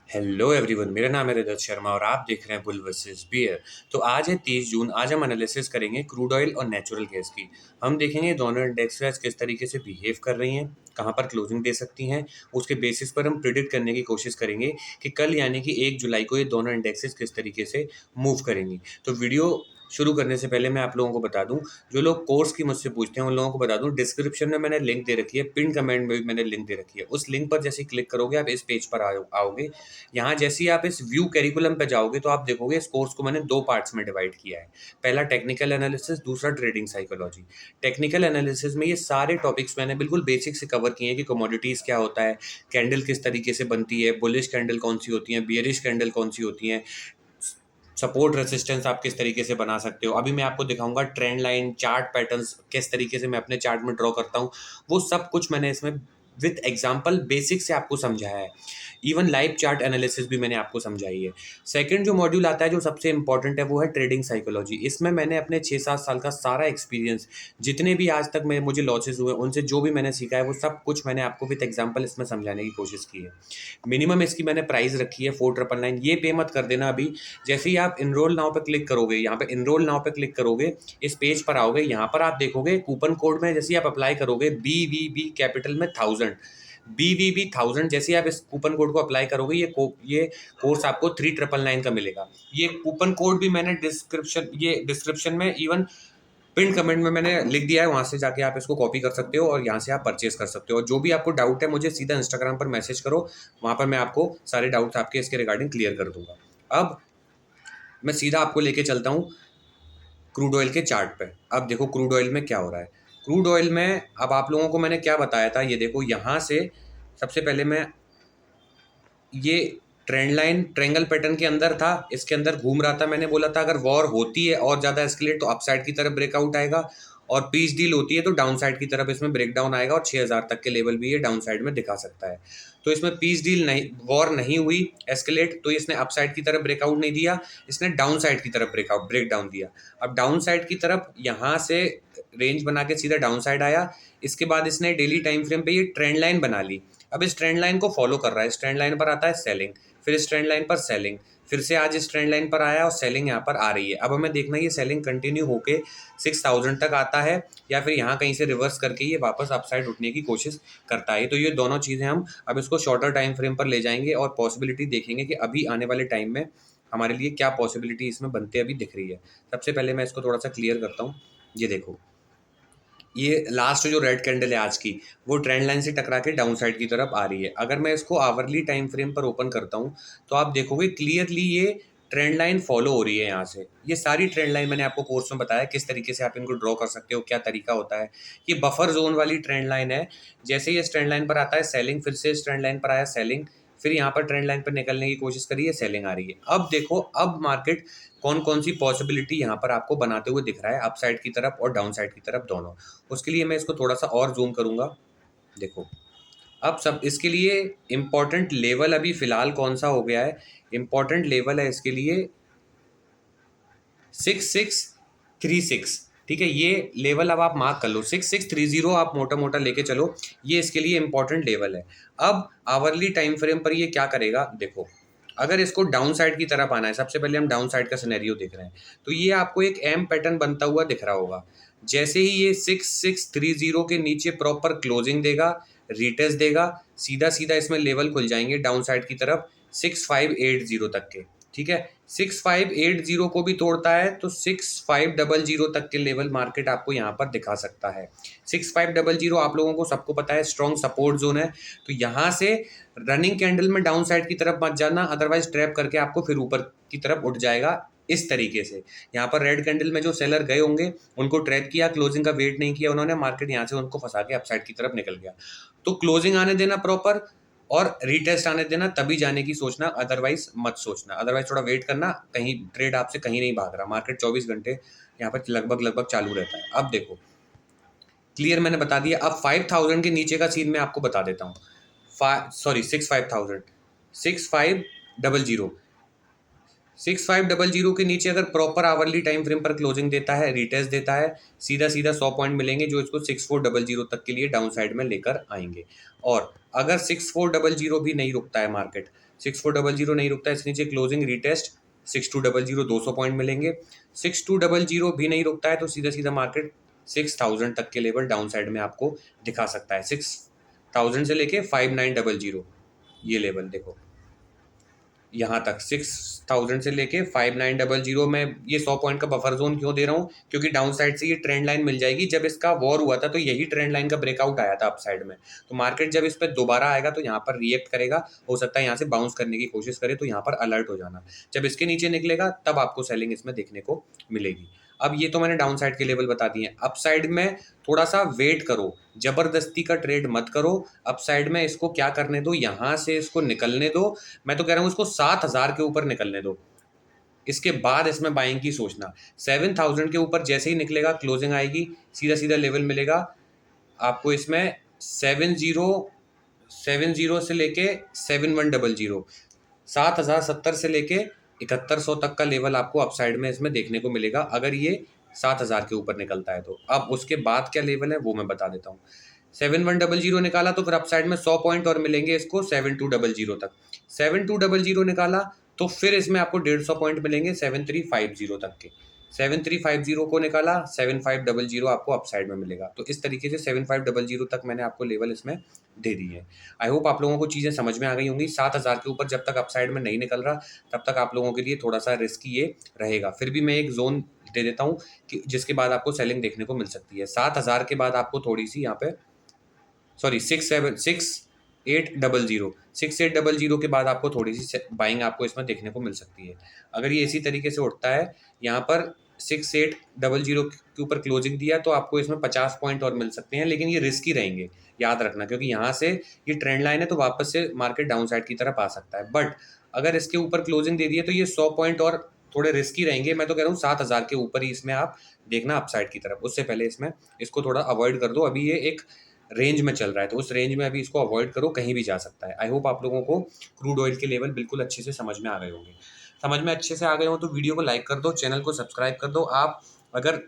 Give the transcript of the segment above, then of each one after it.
Hello everyone, मेरा नाम है रजत शर्मा और आप देख रहे हैं बुल वर्सेस बियर। तो आज है 30 जून। आज हम एनालिसिस करेंगे क्रूड ऑयल और नेचुरल गैस की। हम देखेंगे दोनों इंडेक्सेस किस तरीके से बिहेव कर रही हैं, कहाँ पर क्लोजिंग दे सकती हैं। उसके बेसिस पर हम प्रिडिक्ट करने की कोशिश करेंगे कि कल यानी कि 1 जुलाई को ये दोनों इंडेक्सेस किस तरीके से मूव करेंगी। तो वीडियो शुरू करने से पहले मैं आप लोगों को बता दूं, जो लोग कोर्स की मुझसे पूछते हैं उन लोगों को बता दूं, डिस्क्रिप्शन में मैंने लिंक दे रखी है, पिन कमेंट में भी मैंने लिंक दे रखी है। उस लिंक पर जैसे क्लिक करोगे आप इस पेज पर आओगे। यहाँ जैसे ही आप इस व्यू कैरिकुलम पे जाओगे तो आप देखोगे इस कोर्स को मैंने दो पार्ट्स में डिवाइड किया है। पहला टेक्निकल एनालिसिस, दूसरा ट्रेडिंग साइकोलॉजी। टेक्निकल एनालिसिस में ये सारे टॉपिक्स मैंने बिल्कुल बेसिक से कवर किए हैं कि कमोडिटीज़ क्या होता है, कैंडल किस तरीके से बनती है, बुलिश कैंडल कौन सी होती है, बियरिश कैंडल कौन सी होती है, सपोर्ट रेसिस्टेंस आप किस तरीके से बना सकते हो। अभी मैं आपको दिखाऊंगा ट्रेंड लाइन चार्ट पैटर्न्स किस तरीके से मैं अपने चार्ट में ड्रॉ करता हूँ। वो सब कुछ मैंने इसमें विद एग्जांपल बेसिक से आपको समझाया है। इवन लाइव चार्ट एनालिसिस भी मैंने आपको समझाई है। सेकंड जो मॉड्यूल आता है जो सबसे इंपॉर्टेंट है वो है ट्रेडिंग साइकोलॉजी। इसमें मैंने अपने 6-7 साल का सारा एक्सपीरियंस, जितने भी आज तक मैं मुझे लॉसेस हुए उनसे जो भी मैंने सीखा है वो सब कुछ मैंने आपको विद एग्जांपल इसमें समझाने की कोशिश की है। मिनिमम इसकी मैंने प्राइस रखी है 4999। ये पे मत कर देना अभी। जैसे ही आप इनरोल नाउ पे क्लिक करोगे, यहाँ पे इनरोल नाउ पे क्लिक करोगे, इस पेज पर आओगे, यहाँ पर आप देखोगे कूपन कोड में जैसे ही आप अप्लाई करोगे BVB कैपिटल में 1000, BVB 1000, जैसे ही आप इस कूपन कोड को अप्लाई करोगे ये कोर्स आपको 3999 का मिलेगा। ये कूपन कोड भी मैंने डिस्क्रिप्शन में इवन पिन कमेंट में मैंने लिख दिया है, वहां से जाके आप इसको कॉपी कर सकते हो और यहाँ से आप परचेज कर सकते हो। और जो भी आपको डाउट है मुझे सीधा इंस्टाग्राम पर मैसेज करो, वहां पर मैं आपको सारे डाउट्स आपके इसके रिगार्डिंग क्लियर कर दूंगा। अब मैं सीधा आपको लेके चलता हूँ क्रूड ऑयल के चार्ट पे। अब देखो क्रूड ऑयल में क्या हो रहा है। क्रूड ऑयल में अब आप लोगों को मैंने क्या बताया था, ये देखो यहाँ से सबसे पहले मैं ये ट्रेंड लाइन ट्रेंगल पैटर्न के अंदर था, इसके अंदर घूम रहा था। मैंने बोला था अगर वॉर होती है और ज़्यादा एस्केलेट तो अपसाइड की तरफ ब्रेकआउट आएगा, और पीस डील होती है तो डाउन साइड की तरफ इसमें ब्रेकडाउन आएगा, और 6000 तक के लेवल भी ये डाउन साइड में दिखा सकता है। तो इसमें पीस डील नहीं, वॉर नहीं हुई एस्केलेट, तो इसने अपसाइड की तरफ ब्रेकआउट नहीं दिया, इसने डाउन साइड की तरफ ब्रेकडाउन दिया। अब डाउन साइड की तरफ यहाँ से रेंज बना के सीधा डाउन साइड आया। इसके बाद इसने डेली टाइम फ्रेम पे ये ट्रेंड लाइन बना ली। अब इस ट्रेंड लाइन को फॉलो कर रहा है। इस ट्रेंड लाइन पर आता है सेलिंग, फिर इस ट्रेंड लाइन पर सेलिंग, फिर से आज इस ट्रेंड लाइन पर आया और सेलिंग यहाँ पर आ रही है। अब हमें देखना है ये सेलिंग कंटिन्यू होके 6000 तक आता है या फिर यहाँ कहीं से रिवर्स करके ये वापस अपसाइड उठने की कोशिश करता है। तो ये दोनों चीज़ें हम अब इसको शॉर्टर टाइम फ्रेम पर ले जाएंगे और पॉसिबिलिटी देखेंगे कि अभी आने वाले टाइम में हमारे लिए क्या पॉसिबिलिटी इसमें बनते अभी दिख रही है। सबसे पहले मैं इसको थोड़ा सा क्लियर करता हूँ। ये देखो, ये लास्ट जो रेड कैंडल है आज की, वो ट्रेंड लाइन से टकरा के डाउन साइड की तरफ आ रही है। अगर मैं इसको आवरली टाइम फ्रेम पर ओपन करता हूँ तो आप देखोगे क्लियरली ये ट्रेंड लाइन फॉलो हो रही है। यहाँ से ये सारी ट्रेंड लाइन मैंने आपको कोर्स में बताया किस तरीके से आप इनको ड्रॉ कर सकते हो, क्या तरीका होता है। ये बफर जोन वाली ट्रेंड लाइन है। जैसे ये इस ट्रेंड लाइन पर आता है सेलिंग, फिर से इस ट्रेंड लाइन पर आया सेलिंग, फिर यहाँ पर ट्रेंड लाइन पर निकलने की कोशिश करी है, सेलिंग आ रही है। अब देखो अब मार्केट कौन कौन सी पॉसिबिलिटी यहाँ पर आपको बनाते हुए दिख रहा है, अपसाइड की तरफ और डाउन साइड की तरफ दोनों। उसके लिए मैं इसको थोड़ा सा और जूम करूंगा। देखो अब सब इसके लिए इम्पोर्टेंट लेवल अभी फिलहाल कौन सा हो गया है, इम्पोर्टेंट लेवल है इसके लिए 6636। ठीक है, ये लेवल अब आप मार्क कर लो, 6630 आप मोटा मोटा लेके चलो, ये इसके लिए इंपॉर्टेंट लेवल है। अब आवरली टाइम फ्रेम पर ये क्या करेगा, देखो अगर इसको डाउन साइड की तरफ आना है, सबसे पहले हम डाउन साइड का सिनेरियो देख रहे हैं, तो ये आपको एक एम पैटर्न बनता हुआ दिख रहा होगा। जैसे ही ये 6630 के नीचे प्रॉपर क्लोजिंग देगा, रिटेस्ट देगा, सीधा सीधा इसमें लेवल खुल जाएंगे डाउन साइड की तरफ 6580 तक के। ठीक है, 6580 को भी तोड़ता है तो 6500 तक के लेवल मार्केट आपको यहाँ पर दिखा सकता है। 6500 आप लोगों को सबको पता है स्ट्रॉन्ग सपोर्ट जोन है। तो यहाँ से रनिंग कैंडल में डाउन साइड की तरफ मत जाना, अदरवाइज ट्रैप करके आपको फिर ऊपर की तरफ उठ जाएगा इस तरीके से। यहाँ पर रेड कैंडल में जो सेलर गए होंगे उनको ट्रैप किया, क्लोजिंग का वेट नहीं किया उन्होंने, मार्केट यहाँ से उनको फंसा के अपसाइड की तरफ निकल गया। तो क्लोजिंग आने देना प्रॉपर और रीटेस्ट आने देना, तभी जाने की सोचना, अदरवाइज मत सोचना। अदरवाइज थोड़ा वेट करना, कहीं ट्रेड आपसे कहीं नहीं भाग रहा, मार्केट 24 घंटे यहाँ पर लगभग चालू रहता है। अब देखो क्लियर मैंने बता दिया। अब 5000 के नीचे का सीन मैं आपको बता देता हूँ। 65,000, 6500, 6500 के नीचे अगर प्रॉपर आवरली टाइम फ्रेम पर क्लोजिंग देता है, रिटेस्ट देता है, सीधा सीधा 100 पॉइंट मिलेंगे जो इसको 6400 तक के लिए डाउन साइड में लेकर आएंगे। और अगर 6400 भी नहीं रुकता है मार्केट, 6400 नहीं रुकता, इसके नीचे क्लोजिंग रीटेस्ट 6200 200 पॉइंट मिलेंगे। 6200 भी नहीं रुकता है तो सीधा सीधा मार्केट 6000 तक के लेवल डाउन साइड में आपको दिखा सकता है। 6000 से लेके 5900 ये लेवल देखो, यहाँ तक 6000 से लेके 5900 में ये 100 पॉइंट का बफर जोन क्यों दे रहा हूँ, क्योंकि डाउन साइड से ये ट्रेंड लाइन मिल जाएगी। जब इसका वॉर हुआ था तो यही ट्रेंड लाइन का ब्रेकआउट आया था अप साइड में, तो मार्केट जब इस पर दोबारा आएगा तो यहाँ पर रिएक्ट करेगा, हो सकता है यहाँ से बाउंस करने की कोशिश करे, तो यहाँ पर अलर्ट हो जाना। जब इसके नीचे निकलेगा तब आपको सेलिंग इसमें देखने को मिलेगी। अब ये तो मैंने डाउन साइड के लेवल बता दिए। अप साइड में थोड़ा सा वेट करो, जबरदस्ती का ट्रेड मत करो। अप साइड में इसको क्या करने दो, यहाँ से इसको निकलने दो। मैं तो कह रहा हूँ इसको 7000 के ऊपर निकलने दो, इसके बाद इसमें बाइंग की सोचना। 7000 के ऊपर जैसे ही निकलेगा क्लोजिंग आएगी, सीधा सीधा लेवल मिलेगा आपको इसमें 7070 से लेके 7100, 7070 से लेके 7100 तक का लेवल आपको अपसाइड में इसमें देखने को मिलेगा, अगर ये 7000 के ऊपर निकलता है तो। अब उसके बाद क्या लेवल है वो मैं बता देता हूँ। 7100 निकाला तो फिर अपसाइड में 100 पॉइंट और मिलेंगे इसको 7200 तक। 7200 निकाला तो फिर इसमें आपको 150 पॉइंट मिलेंगे 7350 तक के। 7350 को निकाला 7500 आपको अपसाइड में मिलेगा। तो इस तरीके से 7500 तक मैंने आपको लेवल इसमें दे दी है। आई होप आप लोगों को चीज़ें समझ में आ गई होंगी। 7000 के ऊपर जब तक अपसाइड में नहीं निकल रहा तब तक आप लोगों के लिए थोड़ा सा रिस्की ये रहेगा। फिर भी मैं एक जोन दे देता हूँ कि जिसके बाद आपको सेलिंग देखने को मिल सकती है। 7000 के बाद आपको थोड़ी सी यहाँ पे, सॉरी 6800 के बाद आपको थोड़ी सी बाइंग आपको इसमें देखने को मिल सकती है। अगर ये इसी तरीके से उठता है, यहाँ पर 6800 के ऊपर क्लोजिंग दिया तो आपको इसमें 50 पॉइंट और मिल सकते हैं, लेकिन ये रिस्की रहेंगे, याद रखना, क्योंकि यहाँ से ये ट्रेंड लाइन है तो वापस से मार्केट डाउन साइड की तरफ आ सकता है। बट अगर इसके ऊपर क्लोजिंग दे दिए तो ये 100 पॉइंट और थोड़े रिस्की रहेंगे। मैं तो कह रहा हूँ 7000 के ऊपर ही इसमें आप देखना अपसाइड की तरफ, उससे पहले इसमें इसको थोड़ा अवॉइड कर दो। अभी ये एक रेंज में चल रहा है तो उस रेंज में अभी इसको अवॉइड करो, कहीं भी जा सकता है। आई होप आप लोगों को क्रूड ऑयल के लेवल बिल्कुल अच्छे से समझ में आ गए होंगे। समझ में अच्छे से आ गए हो तो वीडियो को लाइक कर दो, चैनल को सब्सक्राइब कर दो। आप अगर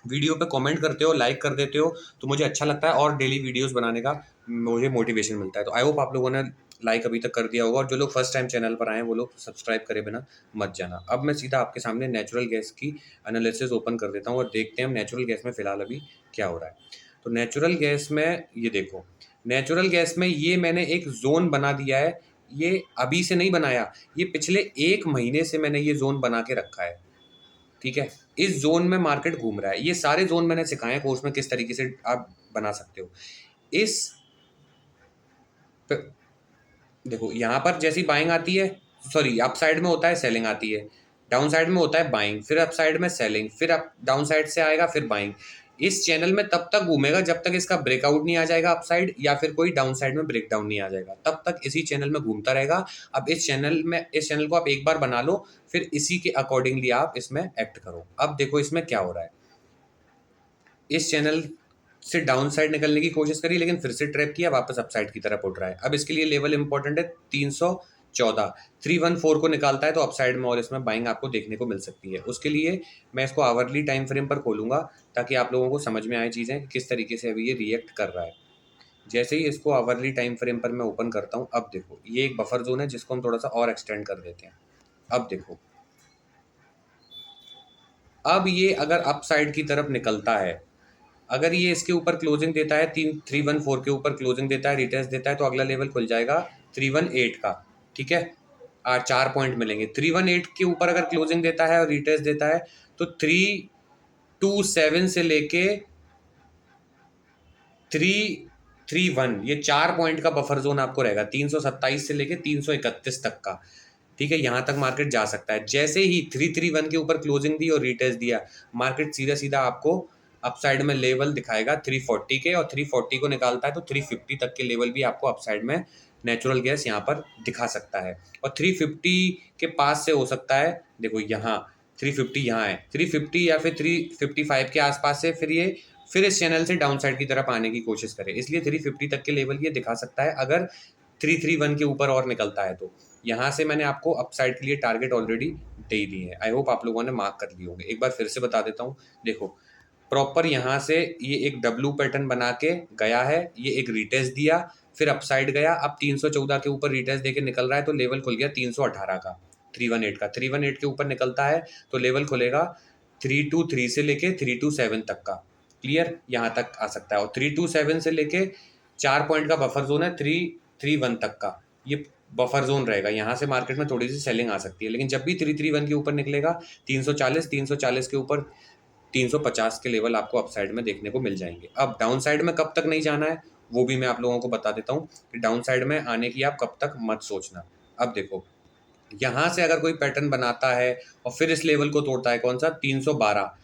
वीडियो पे कमेंट करते हो, लाइक कर देते हो तो मुझे अच्छा लगता है और डेली वीडियोस बनाने का मुझे मोटिवेशन मिलता है। तो आई होप आप लोगों ने लाइक अभी तक कर दिया होगा, और जो लोग फर्स्ट टाइम चैनल पर आए हैं वो लोग सब्सक्राइब करे बिना मत जाना। अब मैं सीधा आपके सामने नेचुरल गैस की एनालिसिस ओपन कर देता हूँ और देखते हैं हम नेचुरल गैस में फिलहाल अभी क्या हो रहा है। तो नेचुरल गैस में ये देखो, नेचुरल गैस में ये मैंने एक जोन बना दिया है। ये अभी से नहीं बनाया, ये पिछले 1 महीने से मैंने ये जोन बना के रखा है। ठीक है, इस जोन में मार्केट घूम रहा है। ये सारे जोन मैंने सिखाए हैं कोर्स में किस तरीके से आप बना सकते हो। इस देखो यहाँ पर जैसी बाइंग आती है, सॉरी अप साइड में होता है सेलिंग आती है, डाउन साइड में होता है बाइंग, फिर अप साइड में सेलिंग, फिर अप डाउन साइड से आएगा फिर बाइंग। इस चैनल में तब तक घूमेगा जब तक इसका ब्रेकआउट नहीं आ जाएगा अप साइड, या फिर कोई डाउन साइड में ब्रेकडाउन नहीं आ जाएगा, तब तक इसी चैनल में घूमता रहेगा। अब इस चैनल को आप एक बार बना लो, फिर इसी के अकॉर्डिंगली आप इसमें एक्ट करो। अब देखो इसमें क्या हो रहा है, इस चैनल से डाउन साइड निकलने की कोशिश करी लेकिन फिर से ट्रैप किया, वापस अप साइड की तरफ उठ रहा है। अब इसके लिए लेवल इंपॉर्टेंट है 314, 314 को निकालता है तो अप साइड में और इसमें बाइंग आपको देखने को मिल सकती है। उसके लिए मैं इसको आवरली टाइम फ्रेम पर खोलूंगा ताकि आप लोगों को समझ में आए चीज़ें किस तरीके से अभी ये रिएक्ट कर रहा है। जैसे ही इसको आवरली टाइम फ्रेम पर मैं ओपन करता हूँ, अब देखो ये एक बफर जोन है जिसको हम थोड़ा सा और एक्सटेंड कर देते हैं। अब देखो, अब ये अगर अप साइड की तरफ निकलता है, अगर ये इसके ऊपर क्लोजिंग देता है 314 के ऊपर क्लोजिंग देता है, रिटेस्ट देता है, तो अगला लेवल खुल जाएगा 318 का। ठीक है, 4 पॉइंट मिलेंगे। 318 के ऊपर अगर क्लोजिंग देता है और रिटेस्ट देता है तो 327 से लेके 331, ये 4 पॉइंट का बफर जोन आपको रहेगा, 327 से लेके 331 तक का। ठीक है, यहाँ तक मार्केट जा सकता है। जैसे ही 331 के ऊपर क्लोजिंग दी और रिटेस्ट दिया, मार्केट सीधा सीधा आपको अपसाइड में लेवल दिखाएगा 340 के, और 340 को निकालता है तो 350 तक के लेवल भी आपको अपसाइड में नेचुरल गैस यहाँ पर दिखा सकता है। और 350 के पास से हो सकता है, देखो यहाँ 350 यहाँ है, 350 या फिर 355 के आसपास से फिर इस चैनल से डाउन साइड की तरफ आने की कोशिश करे, इसलिए 350 तक के लेवल ये दिखा सकता है अगर 331 के ऊपर और निकलता है तो। यहाँ से मैंने आपको अपसाइड के लिए टारगेट ऑलरेडी दे दी है। आई होप आप लोगों ने मार्क कर लिए होंगे। एक बार फिर से बता देता हूँ, देखो प्रॉपर यहाँ से ये एक डब्लू पैटर्न बना के गया है, ये एक रिटेस्ट दिया, फिर अपसाइड गया, अब 314 के ऊपर रिटेस्ट देके निकल रहा है तो लेवल खुल गया 318 का, 318 का। 318 के ऊपर निकलता है तो लेवल खुलेगा 323 से लेके 327 तक का। क्लियर, यहाँ तक आ सकता है। और 327 से लेके 4 पॉइंट का बफर जोन है 331 तक का, ये बफर जोन रहेगा। यहाँ से मार्केट में थोड़ी सी सेलिंग आ सकती है, लेकिन जब भी 331 के ऊपर निकलेगा 340 के ऊपर 350 के लेवल आपको अपसाइड में देखने को मिल जाएंगे। अब डाउन साइड में कब तक नहीं जाना है वो भी मैं आप लोगों को बता देता हूँ कि डाउन साइड में आने की आप कब तक मत सोचना। अब देखो, यहाँ से अगर कोई पैटर्न बनाता है और फिर इस लेवल को तोड़ता है, कौन सा, 312,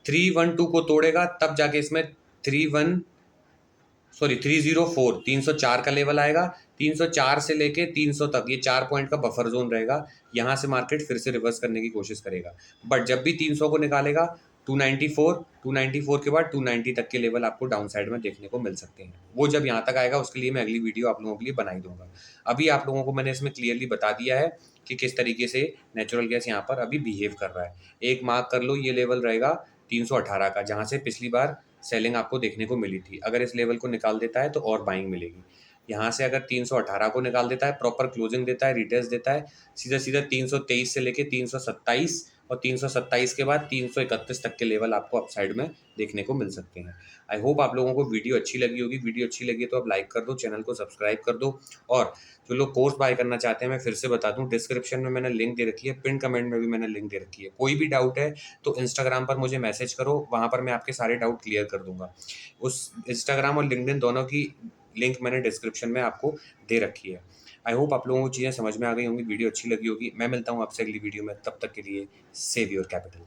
312 को तोड़ेगा तब जाके इसमें 304, 304 का लेवल आएगा। 304 से लेके 300 तक ये 4 पॉइंट का बफर जोन रहेगा। यहाँ से मार्केट फिर से रिवर्स करने की कोशिश करेगा, बट जब भी 300 को निकालेगा 294 के बाद 290 तक के लेवल आपको डाउन साइड में देखने को मिल सकते हैं। वो जब यहाँ तक आएगा उसके लिए मैं अगली वीडियो आप लोगों के लिए बना ही दूंगा। अभी आप लोगों को मैंने इसमें क्लियरली बता दिया है कि किस तरीके से नेचुरल गैस यहाँ पर अभी बिहेव कर रहा है। एक मार्क कर लो, ये लेवल रहेगा 318 का, जहाँ से पिछली बार सेलिंग आपको देखने को मिली थी। अगर इस लेवल को निकाल देता है तो और बाइंग मिलेगी। यहाँ से अगर 318 को निकाल देता है, प्रॉपर क्लोजिंग देता है, रिटेस्ट देता है, सीधा सीधा 323 से लेके 327 और 327 के बाद 331 तक के लेवल आपको अपसाइड में देखने को मिल सकते हैं। आई होप आप लोगों को वीडियो अच्छी लगी होगी। वीडियो अच्छी लगी तो आप लाइक कर दो, चैनल को सब्सक्राइब कर दो। और जो लोग कोर्स बाय करना चाहते हैं, मैं फिर से बता दूं, डिस्क्रिप्शन में मैंने लिंक दे रखी है, पिन कमेंट में भी मैंने लिंक दे रखी है। कोई भी डाउट है तो इंस्टाग्राम पर मुझे मैसेज करो, वहाँ पर मैं आपके सारे डाउट क्लियर कर दूंगा। उस इंस्टाग्राम और लिंक्डइन दोनों की लिंक मैंने डिस्क्रिप्शन में आपको दे रखी है। आई होप आप लोगों को चीज़ें समझ में आ गई होंगी, वीडियो अच्छी लगी होगी। मैं मिलता हूँ आपसे अगली वीडियो में, तब तक के लिए सेव योर कैपिटल।